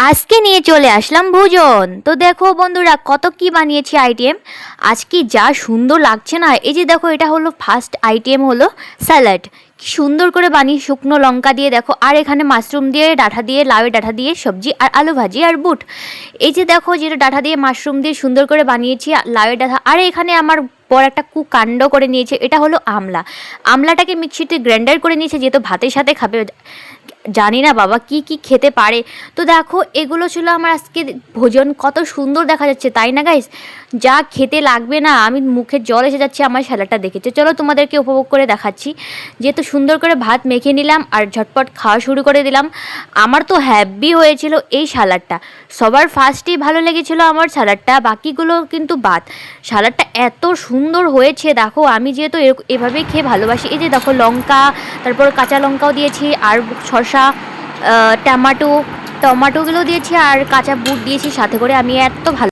আজকে নিয়ে চলে আসলাম ভোজন। তো দেখো বন্ধুরা কত কি বানিয়েছি আইটেম। আজকে যা সুন্দর লাগছে না, এই যে দেখো এটা হলো ফার্স্ট আইটেম হলো স্যালাড। কি সুন্দর করে বানিয়ে শুকনো লঙ্কা দিয়ে দেখো, আর এখানে মাশরুম দিয়ে ডাঁটা দিয়ে লাউয়ের ডাঁটা দিয়ে সবজি আর আলু ভাজি আর বুট। এই যে দেখো যেটা ডাঁটা দিয়ে মাশরুম দিয়ে সুন্দর করে বানিয়েছি লাউয়ের ডাঁটা। আর এখানে আমার বড় একটা কুকাণ্ড করে নিয়েছে, এটা হলো আমলা। আমলাটাকে মিক্সিতে গ্রাইন্ডার করে নিয়েছে, যেহেতু ভাতের সাথে খাবে। জানি না বাবা কি কি খেতে পারে। তো দেখো এগুলো ছিল আমার আজকে ভোজন। কত সুন্দর দেখা যাচ্ছে তাই না গাইস? যা খেতে লাগবে না, আমি মুখের জল এসে যাচ্ছে আমার স্যালাডটা দেখেছে। চলো তোমাদেরকে উপভোগ করে দেখাচ্ছি। যেহেতু সুন্দর করে ভাত মেখে নিলাম আর ঝটপট খাওয়া শুরু করে দিলাম। আমার তো হ্যাপি হয়েছিল এই স্যালাডটা। সবার ফার্স্টেই ভালো লেগেছিলো আমার স্যালাডটা, বাকিগুলো কিন্তু বাদ। স্যালাডটা এত সুন্দর হয়েছে দেখো, আমি যেহেতু এভাবেই খেয়ে ভালোবাসি। এই যে দেখো লঙ্কা, তারপর কাঁচা লঙ্কাও দিয়েছি আর শসা, টমাটোগুলো দিয়েছি আর কাঁচা বুট দিয়েছি সাথে করে। আমি এত ভালো